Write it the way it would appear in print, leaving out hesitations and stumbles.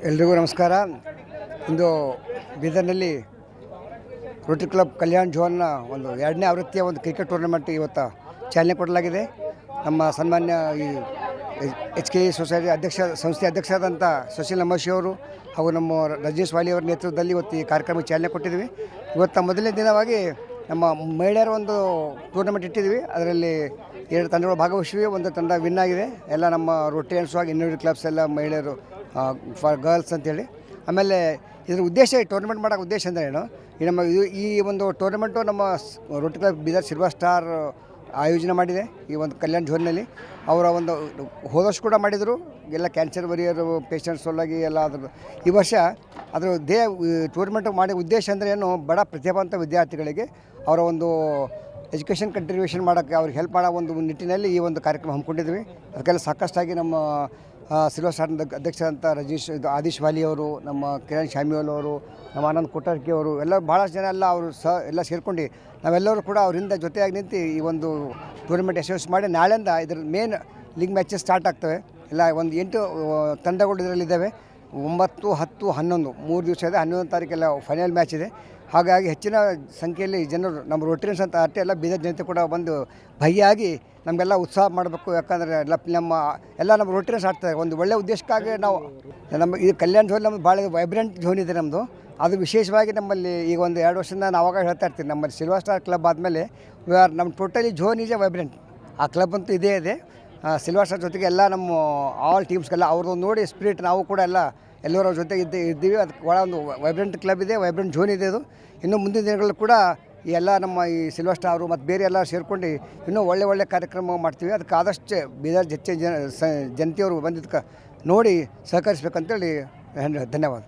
ಎಲ್ರಿಗೂ ನಮಸ್ಕಾರ. ಇಂದು ಬೀದರ್ನಲ್ಲಿ ರೋಟರಿ ಕ್ಲಬ್ ಕಲ್ಯಾಣ್ ಝೋನ್ನ ಒಂದು 2ನೇ ಆವೃತ್ತಿಯ ಒಂದು ಕ್ರಿಕೆಟ್ ಟೂರ್ನಮೆಂಟ್ ಇವತ್ತು ಚಾಲನೆ ಕೊಡಲಾಗಿದೆ. ನಮ್ಮ ಸನ್ಮಾನ್ಯ ಈ HKE ಸೊಸೈಟಿ ಸಂಸ್ಥೆ ಅಧ್ಯಕ್ಷರಾದಂಥ ಸುಶೀಲ್ ನಮೋಶಿ ಅವರು ಹಾಗೂ ನಮ್ಮ ರಜನೀಶ್ ವಾಲಿ ಅವರ ನೇತೃತ್ವದಲ್ಲಿ ಇವತ್ತು ಈ ಕಾರ್ಯಕ್ರಮಕ್ಕೆ ಚಾಲನೆ ಕೊಟ್ಟಿದ್ವಿ. ಇವತ್ತು ಮೊದಲನೇ ದಿನವಾಗಿ ನಮ್ಮ ಮಹಿಳೆಯರ ಒಂದು ಟೂರ್ನಮೆಂಟ್ ಇಟ್ಟಿದ್ವಿ. ಅದರಲ್ಲಿ 2 ತಂಡಗಳು ಭಾಗವಹಿಸಿವೆ. ಒಂದು ತಂಡ ವಿನ್ ಆಗಿದೆ. ಎಲ್ಲ ನಮ್ಮ ರೋಟರಿಯನ್ಸ್ ಹಾಗೂ ಇನ್ನೂರು ಕ್ಲಬ್ಸ್ ಎಲ್ಲ ಮಹಿಳೆಯರು ಫಾರ್ ಗರ್ಲ್ಸ್ ಅಂತೇಳಿ. ಆಮೇಲೆ ಇದರ ಉದ್ದೇಶ, ಟೂರ್ನಮೆಂಟ್ ಮಾಡೋಕ್ಕೆ ಉದ್ದೇಶ ಅಂದರೆ ಏನು, ಈ ಒಂದು ಟೂರ್ನಮೆಂಟು ನಮ್ಮ Rotary club Bidar silver star ಆಯೋಜನೆ ಮಾಡಿದೆ. ಈ ಒಂದು ಕಲ್ಯಾಣ್ ಝೋನ್ನಲ್ಲಿ ಅವರ ಒಂದು ಹೋದ ವರ್ಷ ಕೂಡ ಮಾಡಿದರು. ಎಲ್ಲ ಕ್ಯಾನ್ಸರ್ ವರಿಯರು ಪೇಷಂಟ್ಸ್ ಸಲುವಾಗಿ ಎಲ್ಲ ಅದ್ರ ಈ ವರ್ಷ ಅದರ ಟೂರ್ನಮೆಂಟ್ ಮಾಡಿದ ಉದ್ದೇಶ ಅಂದರೆ ಏನು, ಬಡ ಪ್ರತಿಭಾವಂತ ವಿದ್ಯಾರ್ಥಿಗಳಿಗೆ ಅವರ ಒಂದು ಎಜುಕೇಷನ್ ಕಂಟಿನ್ಯೂಷನ್ ಮಾಡೋಕ್ಕೆ ಅವ್ರಿಗೆ ಹೆಲ್ಪ್ ಮಾಡೋ ಒಂದು ನಿಟ್ಟಿನಲ್ಲಿ ಈ ಒಂದು ಕಾರ್ಯಕ್ರಮ ಹಮ್ಮಿಕೊಂಡಿದ್ವಿ. ಅದಕ್ಕೆಲ್ಲ ಸಾಕಷ್ಟಾಗಿ ನಮ್ಮ ಸಿಲ್ವರ್ ಸ್ಟಾರ್ ಅಧ್ಯಕ್ಷರಂಥ ಆದಿಶ್ ವಾಲಿ ಅವರು, ನಮ್ಮ ಕಿರಣ್ ಶಾಮಿಯೋಲ್ ಅವರು, ನಮ್ಮ ಆನಂದ್ ಕೊಟ್ಟರ್ಕಿ ಅವರು ಎಲ್ಲ ಭಾಳಷ್ಟು ಜನ ಎಲ್ಲ ಅವರು ಎಲ್ಲ ಸೇರ್ಕೊಂಡು ನಾವೆಲ್ಲರೂ ಕೂಡ ಅವರಿಂದ ಜೊತೆಯಾಗಿ ನಿಂತು ಈ ಒಂದು ಟೂರ್ನಮೆಂಟ್ ಯಶಸ್ವಿ ಮಾಡಿ ನಾಳೆಯಿಂದ ಇದರ ಮೇನ್ ಲೀಗ್ ಮ್ಯಾಚಸ್ ಸ್ಟಾರ್ಟ್ ಆಗ್ತವೆ. ಎಲ್ಲ ಒಂದು 8 ತಂಡಗಳು ಇದರಲ್ಲಿದ್ದಾವೆ. 9, 10, 11 3 ದಿವಸ ಇದೆ. 11ನೇ ತಾರೀಕೆಲ್ಲ ಫೈನಲ್ ಮ್ಯಾಚ್ ಇದೆ. ಹಾಗಾಗಿ ಹೆಚ್ಚಿನ ಸಂಖ್ಯೆಯಲ್ಲಿ ಜನರು ನಮ್ಮ ರೋಟರಿಯನ್ಸ್ ಅಂತ ಅಷ್ಟೇ ಎಲ್ಲ ಬೀದರ್ ಜನತೆ ಕೂಡ ಬಂದು ಭಾಗಿಯಾಗಿ ನಮಗೆಲ್ಲ ಉತ್ಸಾಹ ಮಾಡಬೇಕು. ಯಾಕಂದರೆ ನಮ್ಮ ರೋಟರಿಯನ್ಸ್ ಆಡ್ತಾರೆ ಒಂದು ಒಳ್ಳೆಯ ಉದ್ದೇಶಕ್ಕಾಗಿ ನಾವು ನಮ್ಮ ಈ ಕಲ್ಯಾಣ್ ಝೋನ್ ನಮ್ಮದು ಭಾಳ ವೈಬ್ರೆಂಟ್ ಝೋನ್ ಇದೆ ನಮ್ಮದು. ಅದು ವಿಶೇಷವಾಗಿ ನಮ್ಮಲ್ಲಿ ಈಗ ಒಂದು 2 ವರ್ಷದಿಂದ ನಾವು ಆವಾಗ ಹೇಳ್ತಾ ಇರ್ತೀವಿ, ನಮ್ಮಲ್ಲಿ ಸಿಲ್ವರ್ ಸ್ಟಾರ್ ಕ್ಲಬ್ ಆದಮೇಲೆ ನಮ್ಮ ಟೋಟಲಿ ಝೋನ್ ಈಸ್ ವೈಬ್ರೆಂಟ್. ಆ ಕ್ಲಬ್ ಅಂತೂ ಇದೇ ಇದೆ. ಸಿಲ್ವರ್ ಸ್ಟಾರ್ ಜೊತೆಗೆ ಎಲ್ಲ ನಮ್ಮ ಆಲ್ ಟೀಮ್ಸ್ಗೆಲ್ಲ ಅವ್ರದ್ದು ನೋಡಿ ಸ್ಪಿರಿಟ್ ನಾವು ಕೂಡ ಎಲ್ಲರೂ ಜೊತೆಗೆ ಇದ್ದೀವಿ. ಅದಕ್ಕೆ ಒಳ ಒಂದು ವೈಬ್ರೆಂಟ್ ಕ್ಲಬ್ ಇದೆ, ವೈಬ್ರೆಂಟ್ ಝೋನ್ ಇದೆ. ಅದು ಇನ್ನು ಮುಂದಿನ ದಿನಗಳಲ್ಲಿ ಕೂಡ ಎಲ್ಲ ನಮ್ಮ ಈ ಸಿಲ್ವರ್ ಸ್ಟಾರು ಮತ್ತು ಬೇರೆ ಎಲ್ಲ ಸೇರ್ಕೊಂಡು ಇನ್ನೂ ಒಳ್ಳೆ ಕಾರ್ಯಕ್ರಮ ಮಾಡ್ತೀವಿ. ಅದಕ್ಕೆ ಆದಷ್ಟು ಬೀದರ್ ಹೆಚ್ಚಿನ ಜನತೆಯವರು ಬಂದಿದ್ದಕ್ಕೆ ನೋಡಿ ಸಹಕರಿಸ್ಬೇಕಂತೇಳಿ ಧನ್ಯವಾದ.